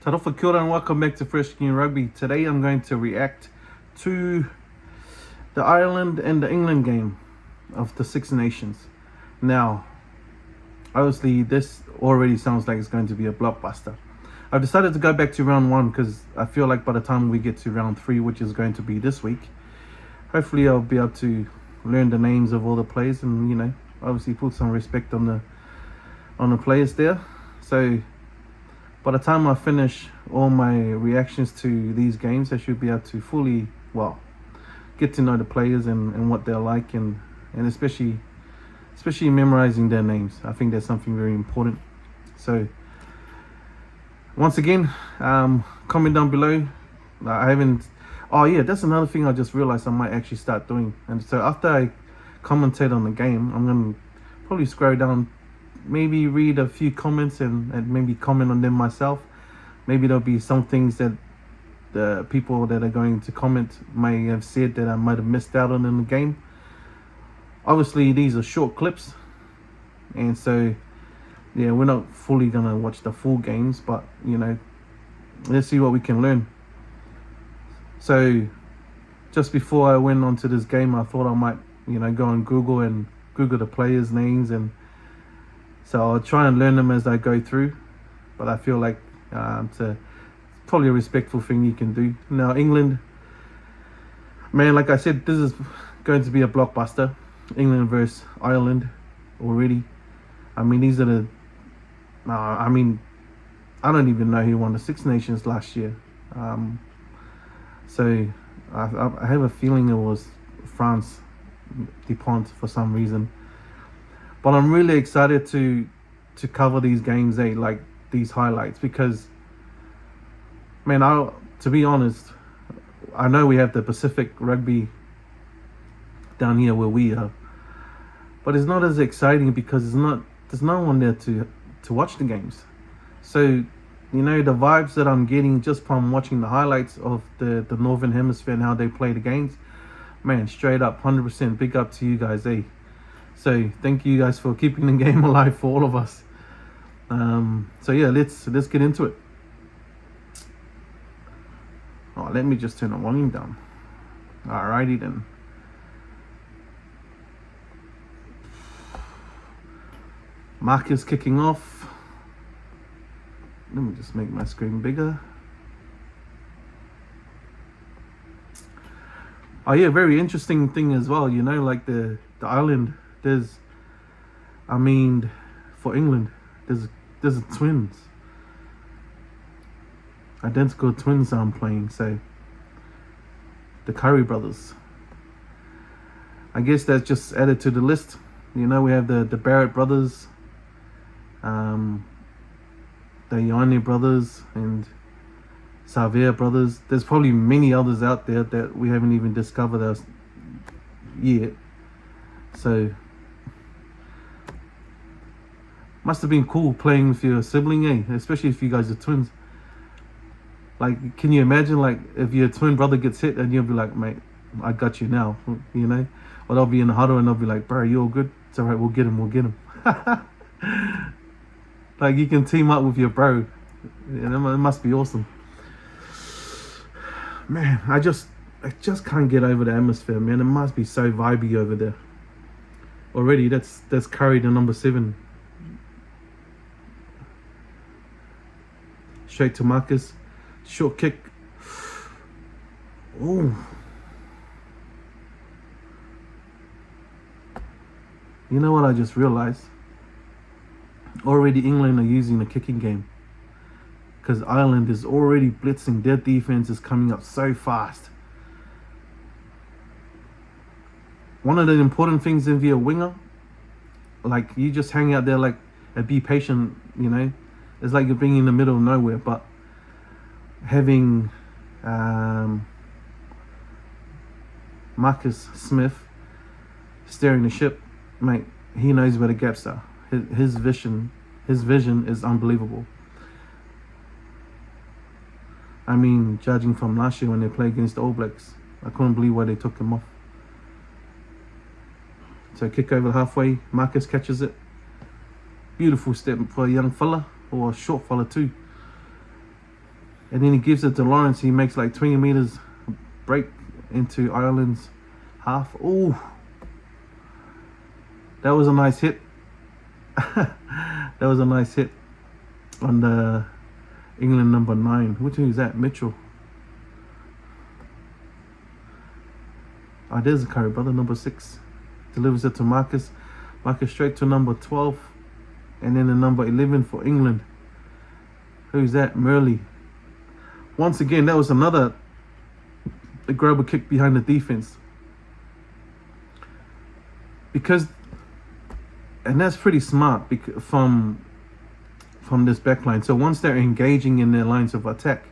Tarofa kia ora and welcome back to Fresh Skin Rugby. Today I'm going to react to the Ireland and the England game of the Six Nations. Now, obviously this already sounds like it's going to be a blockbuster. I've decided to go back to round one because I feel like by the time we get to round three, which is going to be this week, hopefully I'll be able to learn the names of all the players and, you know, obviously put some respect on the players there. So by the time I finish all my reactions to these games, I should be able to fully, get to know the players and what they're like, and especially memorizing their names. I think that's something very important. So once again, comment down below. I haven't, oh yeah, that's another thing I just realized I might actually start doing. And so after I commentate on the game, I'm gonna probably scroll down, maybe read a few comments and maybe comment on them myself. Maybe there'll be some things that the people that are going to comment may have said that I might have missed out on in the game. Obviously these are short clips, and so yeah, we're not fully gonna watch the full games, but you know, let's see what we can learn. So just before I went onto this game, I thought I might, you know, go on Google and Google the players' names, and so I'll try and learn them as I go through. But I feel like it's probably a respectful thing you can do. Now England, man, like I said, this is going to be a blockbuster. England versus Ireland already. I mean, these are the I mean, I don't even know who won the Six Nations last year. So I have a feeling it was France Dupont for some reason. But I'm really excited to cover these games, like these highlights, because man, to be honest, I know we have the Pacific Rugby down here where we are, but it's not as exciting because there's no one there to watch the games. So, you know, the vibes that I'm getting just from watching the highlights of the Northern Hemisphere and how they play the games, man, straight up 100% big up to you guys, eh? So thank you guys for keeping the game alive for all of us. So yeah, let's get into it. Oh, let me just turn the volume down. Alrighty then. Marcus kicking off. Let me just make my screen bigger. Oh yeah, very interesting thing as well, you know, like the island. There's, I mean, for England, there's twins, identical twins I'm playing. So the Curry brothers, I guess that's just added to the list. You know, we have the Barrett brothers, the Ione brothers, and Xavier brothers. There's probably many others out there that we haven't even discovered yet. So must have been cool playing with your sibling, eh? Especially if you guys are twins. Like, can you imagine, like, if your twin brother gets hit and you'll be like, mate, I got you now, you know? Or they'll be in the huddle and they'll be like, bro, you all good? It's alright, we'll get him. Like, you can team up with your bro. And it must be awesome. Man, I just can't get over the atmosphere, man. It must be so vibey over there. Already, that's Curry, the number 7. Straight to Marcus. Short kick. Ooh. You know what I just realized? Already England are using the kicking game, because Ireland is already blitzing. Their defense is coming up so fast. One of the important things if you're a winger, like, you just hang out there like and be patient, you know. It's like you're being in the middle of nowhere, but having Marcus Smith steering the ship, mate, he knows where the gaps are. His vision is unbelievable. I mean, judging from last year when they played against the All Blacks, I couldn't believe why they took him off. So kick over halfway, Marcus catches it. Beautiful step for a young fella, or a short fella too. And then he gives it to Lawrence. He makes like 20 meters break into Ireland's half. Ooh, that was a nice hit. That was a nice hit on the England number 9. Which one is that? Mitchell. There's a Curry brother, number 6. Delivers it to Marcus. Marcus straight to number 12. And then the number 11 for England. Who's that? Murley. Once again, that was another grabber kick behind the defense. And that's pretty smart from this backline. So once they're engaging in their lines of attack,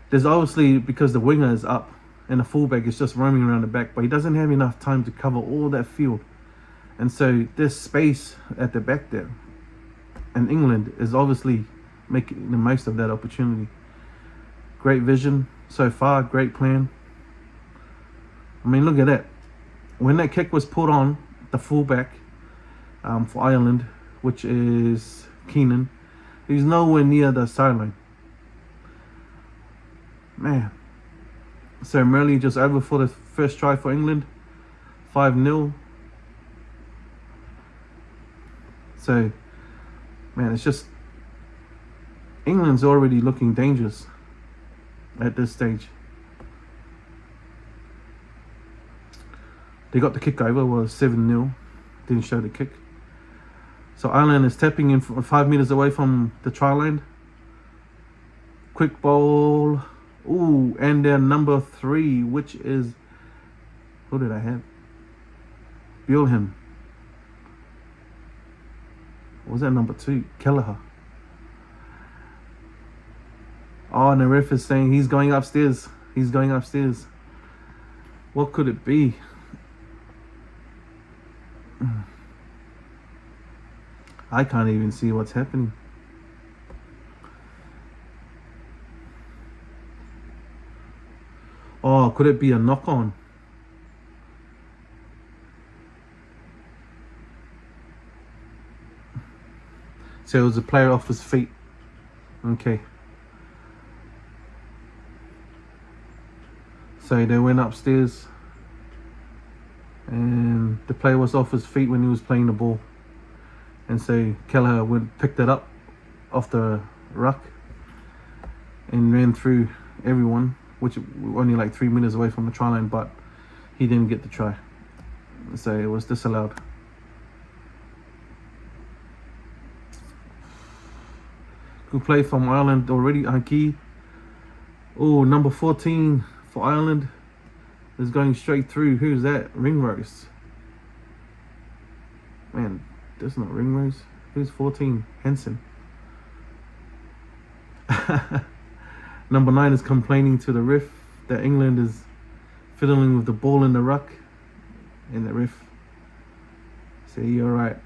there's obviously, because the winger is up and the fullback is just roaming around the back, but he doesn't have enough time to cover all that field. And so there's space at the back there. And England is obviously making the most of that opportunity. Great vision so far, great plan. I mean, look at that. When that kick was put on, the fullback for Ireland, which is Keenan, he's nowhere near the sideline. Man. So Murley just over for the first try for England. 5-0. So, man, it's just England's already looking dangerous at this stage. They got the kick over, was 7-0. Didn't show the kick. So Ireland is tapping in 5 meters away from the try line. Quick ball. Ooh, and then number 3, which is, who did I have? Bilham. What was that number 2? Kelleher. Oh, and the ref is saying he's going upstairs. He's going upstairs. What could it be? I can't even see what's happening. Oh, could it be a knock-on? So it was a player off his feet. Okay. So they went upstairs and the player was off his feet when he was playing the ball. And so Kelleher picked it up off the ruck and ran through everyone, which were only like 3 meters away from the try line, but he didn't get the try. So it was disallowed. Good play from Ireland already. Aki. Oh, number 14 for Ireland is going straight through. Who's that? Ringrose. Man, that's not Ringrose. Who's 14? Henson. Number 9 is complaining to the ref that England is fiddling with the ball in the ruck. And the ref say, "You're right."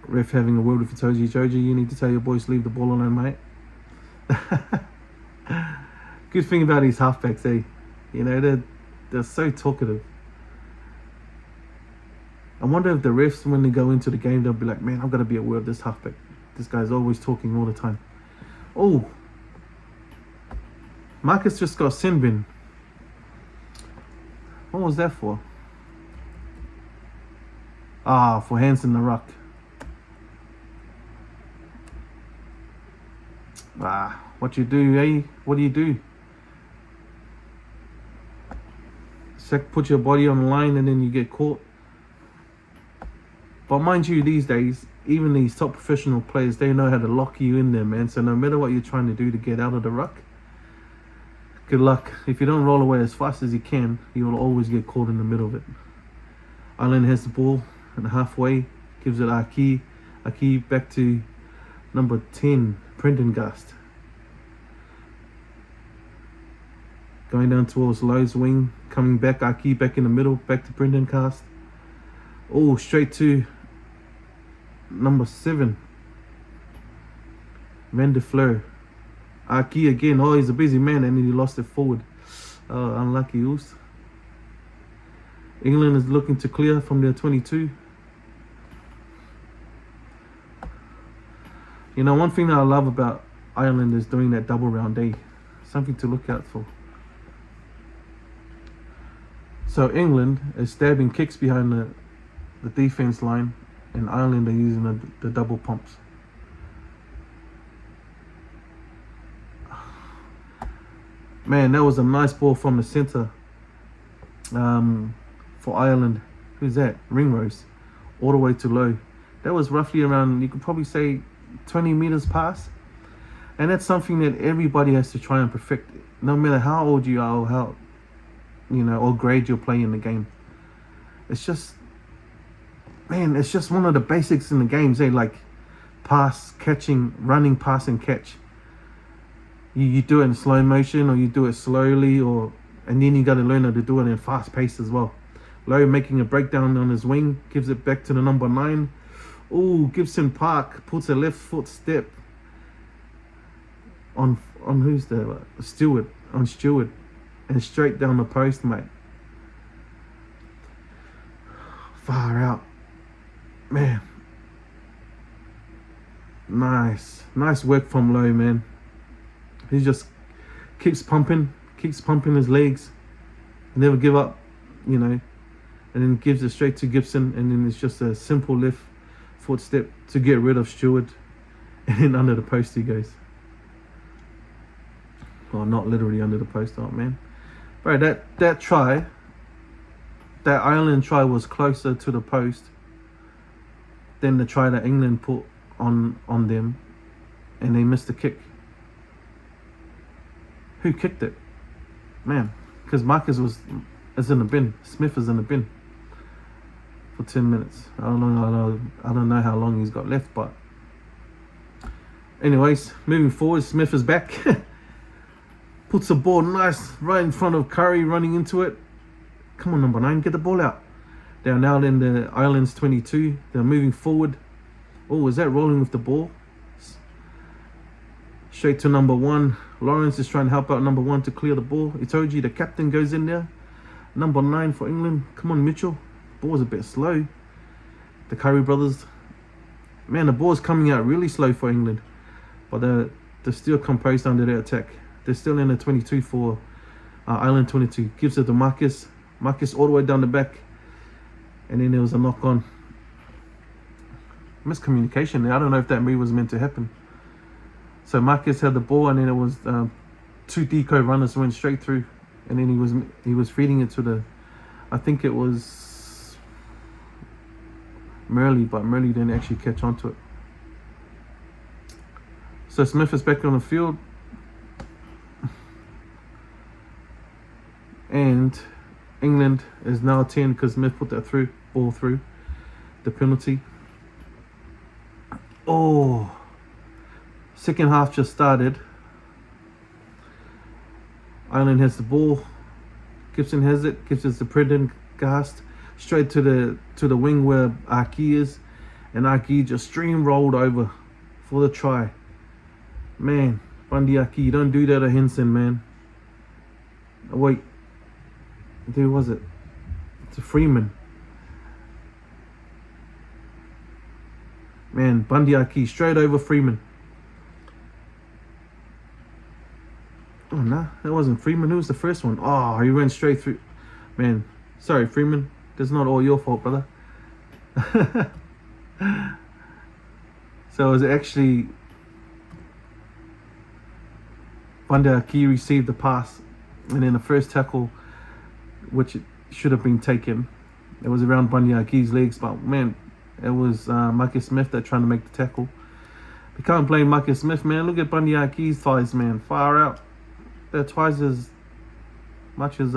Ref having a word with Toji. Joji, you need to tell your boys to leave the ball alone, mate. Good thing about these halfbacks, eh? You know, they're so talkative. I wonder if the refs, when they go into the game, they'll be like, "Man, I've got to be aware of this halfback. This guy's always talking all the time." Oh, Marcus just got sin bin. What was that for? For hands in the ruck. What you do, eh? What do you do? Put your body on the line and then you get caught. But mind you, these days, even these top professional players, they know how to lock you in there, man. So no matter what you're trying to do to get out of the ruck, good luck. If you don't roll away as fast as you can, you will always get caught in the middle of it. Ireland has the ball and halfway, gives it Aki. Aki back to number 10, Prendergast. Going down towards Lowe's wing, coming back, Aki back in the middle, back to Prendergast. Oh, straight to number 7, Van der Fleur. Aki again. Oh, he's a busy man and he lost it forward. Unlucky Oos. England is looking to clear from their 22. You know, one thing that I love about Ireland is doing that double round, eh? Something to look out for. So England is stabbing kicks behind the defense line, and Ireland are using the double pumps. Man, that was a nice ball from the center for Ireland. Who's that? Ringrose. All the way to low. That was roughly around, you could probably say, 20 meters past. And that's something that everybody has to try and perfect, no matter how old you are or how, or grade you're playing the game. It's just, man, it's just one of the basics in the games. Like pass, catching, running, pass, and catch. You do it in slow motion, or you do it slowly, and then you got to learn how to do it in fast pace as well. Lowe making a breakdown on his wing, gives it back to the number 9. Oh, Gibson Park puts a left foot step on who's the Stewart, and straight down the post, mate. Far out, man. Nice work from Lowe, man. He just keeps pumping his legs, never give up, and then gives it straight to Gibson, and then it's just a simple left foot step to get rid of Stewart, and then under the post he goes. Well, not literally under the post, oh man. Bro, that try, that Ireland try was closer to the post than the try that England put on them, and they missed the kick. Who kicked it? Man, because Marcus is in the bin. Smith is in the bin for 10 minutes. I don't know how long he's got left, but anyways, moving forward, Smith is back. Puts the ball nice right in front of Curry, running into it. Come on, number 9, get the ball out. They're now in the Ireland's 22. They're moving forward. Oh, is that rolling with the ball? Straight to number 1. Lawrence is trying to help out number 1 to clear the ball. Itoji, the captain, goes in there. Number 9 for England. Come on, Mitchell. Ball's a bit slow. The Curry brothers. Man, the ball's coming out really slow for England. But they're still composed under their attack. They're still in the 22 for Ireland 22. Gives it to Marcus. Marcus all the way down the back. And then there was a knock on. Miscommunication there. I don't know if that move was meant to happen. So Marcus had the ball, and then it was 2 decoy runners went straight through, and then he was feeding it to I think it was Murley, but Murley didn't actually catch on to it. So Smith is back on the field, and England is now 10 because Smith put that ball through the penalty. Oh. Second half just started. Ireland has the ball. Gibson has it. Gives it to Prendergast straight to the wing where Aki is, and Aki just streamrolled over for the try. Man, Bundy Aki, you don't do that to Henson, man. Oh, wait, who was it? It's a Freeman. Man, Bundy Aki straight over Freeman. Oh, nah, that wasn't Freeman. Who was the first one? Oh, he went straight through. Man, sorry, Freeman. That's not all your fault, brother. So it was actually Vanda Aki received the pass, and then the first tackle, which should have been taken, it was around Bundy Aki's legs, but man, it was Marcus Smith that trying to make the tackle. You can't blame Marcus Smith, man. Look at Bundy Aki's thighs, man. Far out. They're twice as much as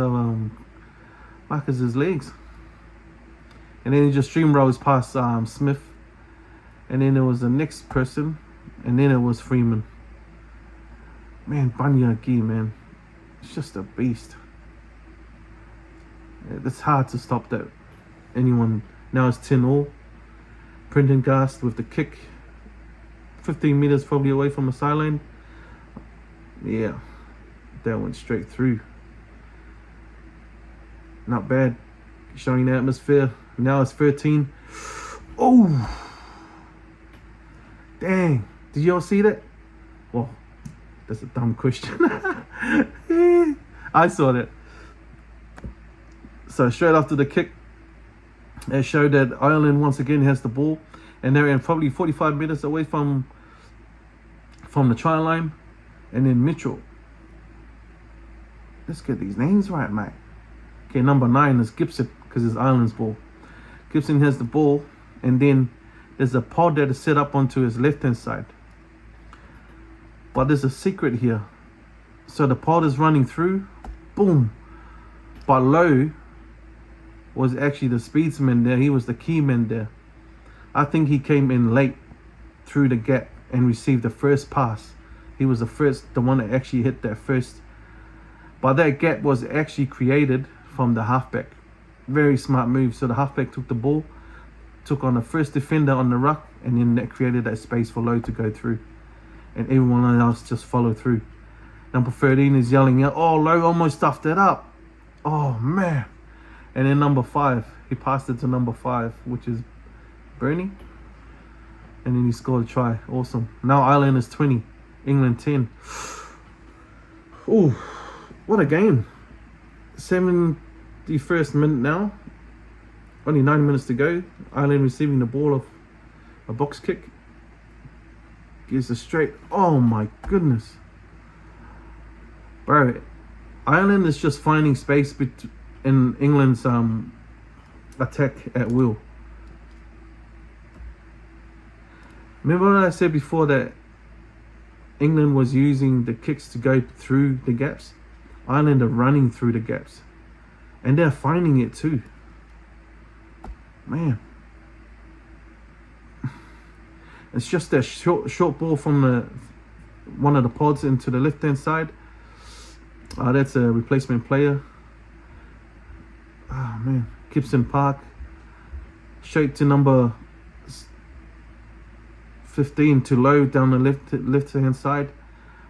Marcus's legs. And then he just streamrolls past Smith. And then there was the next person. And then it was Freeman. Man, Bundy Aki, man. It's just a beast. It's hard to stop that. Anyone. Now it's 10-all. Prendergast with the kick. 15 meters probably away from the sideline. Yeah. That went straight through. Not bad. Showing the atmosphere. Now it's 13. Oh! Dang. Did y'all see that? Well, That's a dumb question. I saw that. So straight after the kick, it showed that Ireland once again has the ball, and they're in probably 45 meters away from the try line. And then Mitchell. Let's get these names right, mate. Okay, number 9 is Gibson, because it's Ireland's ball. Gibson has the ball, and then there's a pod that is set up onto his left-hand side. But there's a secret here. So the pod is running through, boom. But Lowe was actually the speedsman there. He was the key man there. I think he came in late through the gap and received the first pass. He was the one that actually hit that first. But that gap was actually created from the halfback. Very smart move. So the halfback took the ball, took on the first defender on the ruck, and then that created that space for Lowe to go through. And everyone else just followed through. Number 13 is yelling out, oh, Lowe almost stuffed it up. Oh, man. And then number 5, he passed it to number 5, which is Bernie. And then he scored a try. Awesome. Now Ireland is 20, England 10. Ooh, what a game. 71st minute now. Only 9 minutes to go. Ireland receiving the ball of a box kick. Gives a straight. Oh my goodness. Bro, Ireland is just finding space in England's attack at will. Remember what I said before, that England was using the kicks to go through the gaps? Ireland are running through the gaps. And they're finding it too. Man. It's just that short ball from one of the pods into the left-hand side. That's a replacement player. Oh, man. Gibson Park. Straight to number 15 to Lowe down the left-hand side.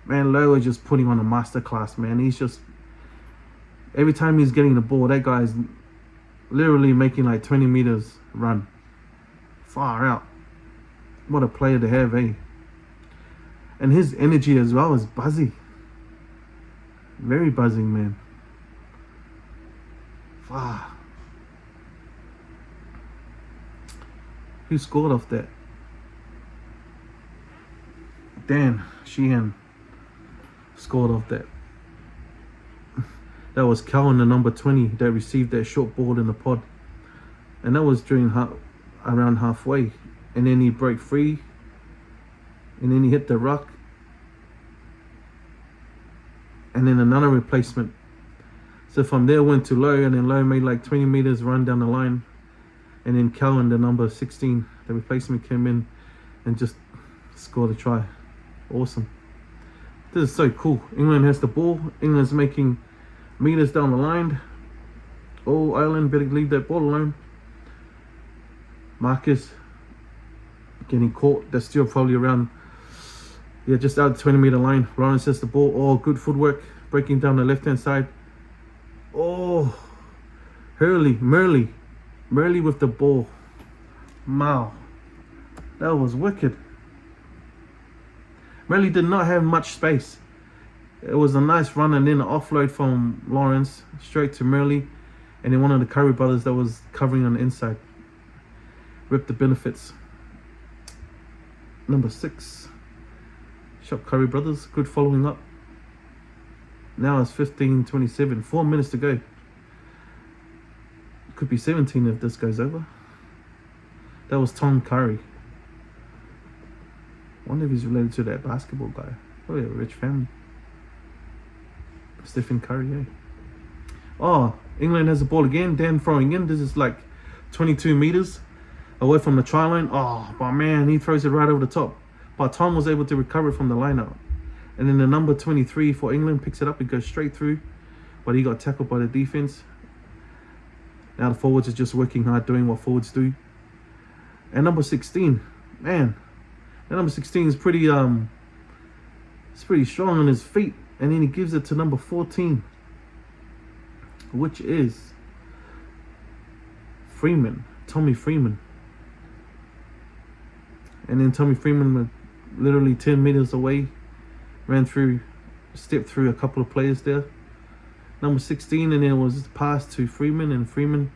Man, Lowe is just putting on a masterclass, man. He's just... Every time he's getting the ball, that guy's literally making like 20 meters run. Far out. What a player to have, eh? And his energy as well is buzzy. Very buzzing, man. Wow. Who scored off that? Dan Sheehan scored off that. That was Cowan, the number 20, that received that short ball in the pod. And that was during around halfway. And then he broke free. And then he hit the ruck. And then another replacement. So from there went to Lowe, and then Lowe made like 20 meters run down the line. And then Cowan, the number 16, the replacement, came in and just scored a try. Awesome. This is so cool. England has the ball. England's making meters down the line. Oh, Ireland better leave that ball alone. Marcus getting caught. That's still probably around, yeah, just out the 20-meter line. Lawrence has the ball. Oh, good footwork. Breaking down the left-hand side. Oh, Murley with the ball. Wow. That was wicked. Murley did not have much space. It was a nice run, and then an offload from Lawrence straight to Murley, and then one of the Curry brothers that was covering on the inside. Ripped the benefits. Number 6. Shot Curry brothers. Good following up. Now it's 15:27. 4 minutes to go. Could be 17 if this goes over. That was Tom Curry. Wonder if he's related to that basketball guy. Probably a rich family. Stephen Curry, eh? Oh, England has the ball again. Dan throwing in. This is like 22 meters away from the try line. Oh, but man, he throws it right over the top. But Tom was able to recover from the line out. And then the number 23 for England picks it up. It goes straight through. But he got tackled by the defense. Now the forwards are just working hard, doing what forwards do. And number 16, man. That number 16 is pretty strong on his feet. And then he gives it to number 14, which is Tommy Freeman. And then Tommy Freeman, literally 10 meters away, ran through stepped through a couple of players there. Number 16, and then it was passed to Freeman, and Freeman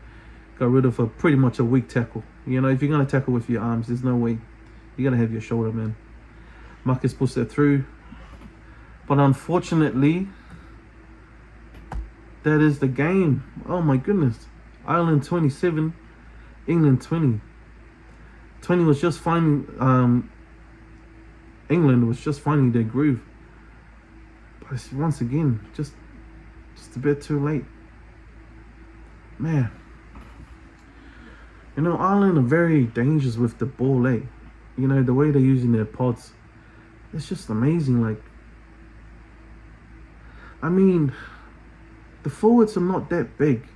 got rid of pretty much a weak tackle. You know, if you're going to tackle with your arms, there's no way. You got to have your shoulder, man. Marcus pushed that through. But unfortunately, that is the game. Oh my goodness. Ireland 27, England 20. 20 was just finding, England was just finding their groove. But it's, once again, just a bit too late. Man. You know, Ireland are very dangerous with the ball, eh? You know, the way they're using their pods. It's just amazing. Like, I mean, the forwards are not that big.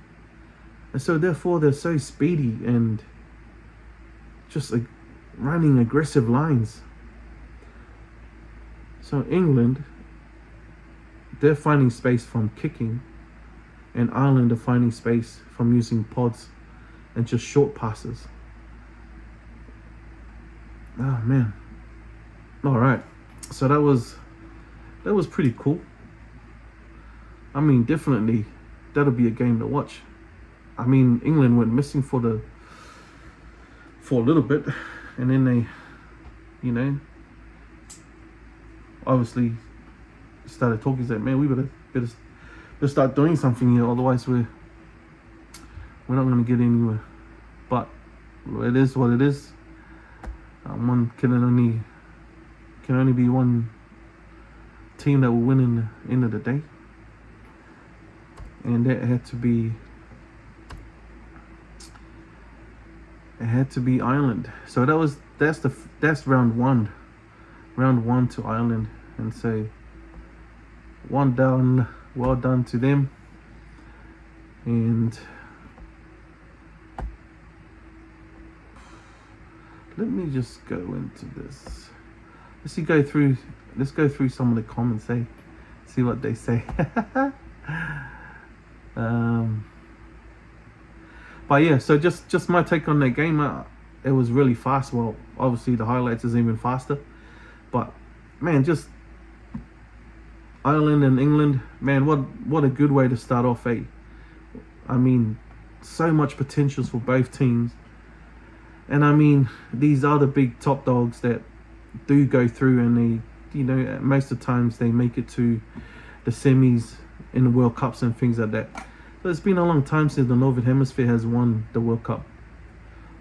And so therefore they're so speedy and just like running aggressive lines. So England, they're finding space from kicking, and Ireland are finding space from using pods and just short passes. Oh man. Alright. So that was pretty cool. I mean, definitely that'll be a game to watch. I mean, England went missing for a little bit, and then they, you know, obviously started talking, said, man, we better start doing something here, otherwise we're not going to get anywhere. But it is what it is. One can only be one team that will win in the end of the day, and that had to be Ireland. So that's round one to Ireland, and so one down. Well done to them. And let me just go into this. Let's go through some of the comments, eh? See what they say. But yeah, so just my take on that game. It was really fast. Well, obviously the highlights is even faster. But man, just Ireland and England, man, what a good way to start off, eh? I mean, so much potential for both teams. And I mean, these are the big top dogs that do go through, and they, you know, most of the times they make it to the semis in the World Cups and things like that. So it's been a long time since the Northern Hemisphere has won the World Cup.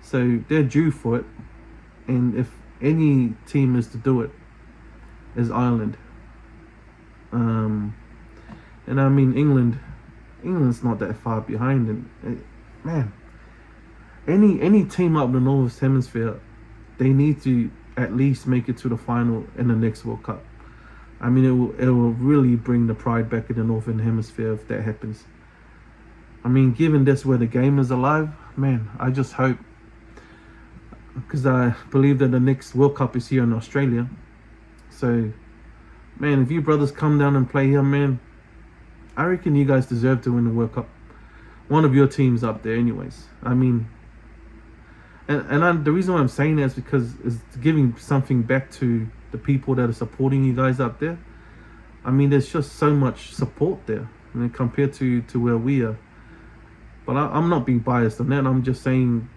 So they're due for it. And if any team is to do it, is Ireland. And I mean, England's not that far behind. And man, any team up the Northern Hemisphere, they need to at least make it to the final in the next World Cup. I mean, it will really bring the pride back in the Northern Hemisphere if that happens. I mean, given that's where the game is alive, man, I just hope, because I believe that the next World Cup is here in Australia. So, man, if you brothers come down and play here, man, I reckon you guys deserve to win the World Cup. One of your teams up there anyways. I mean, the reason why I'm saying that is because it's giving something back to the people that are supporting you guys up there. I mean, there's just so much support there, you know, compared to where we are. But I'm not being biased on that. I'm just saying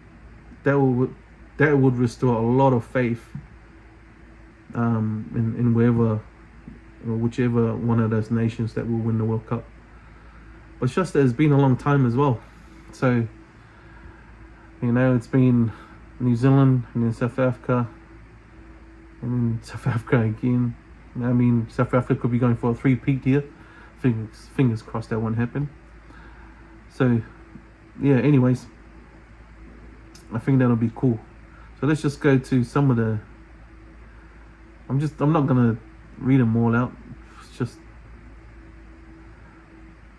that would restore a lot of faith in wherever or whichever one of those nations that will win the World Cup. But it's just that it's been a long time as well. So, you know, it's been New Zealand and then South Africa and then South Africa again. I mean, South Africa could be going for a three-peat here. Fingers crossed that won't happen. So, yeah, anyways, I think that'll be cool. So let's just go to some of the... I'm not going to read them all out. It's just...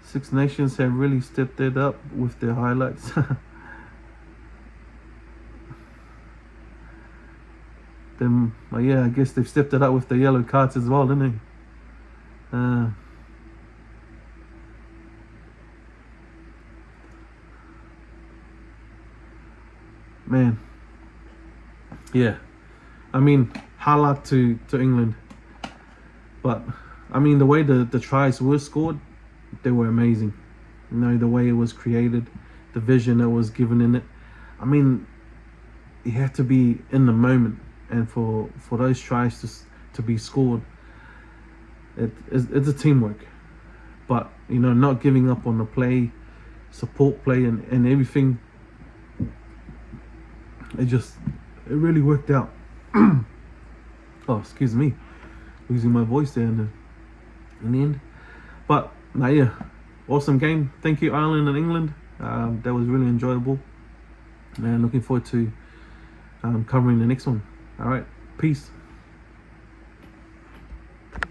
Six Nations have really stepped it up with their highlights. Then, well, yeah, I guess they've stepped it up with the yellow cards as well, didn't they? Man, yeah, I mean, hard luck to England, but I mean, the way the tries were scored, they were amazing. You know, the way it was created, the vision that was given in it. I mean, you have to be in the moment, and for those tries to be scored, it's a teamwork. But you know, not giving up on the play, support play, and everything. It really worked out. Oh, excuse me, losing my voice there in the end. But now, yeah, awesome game. Thank you, Ireland and England. That was really enjoyable, and looking forward to covering the next one. All right, peace.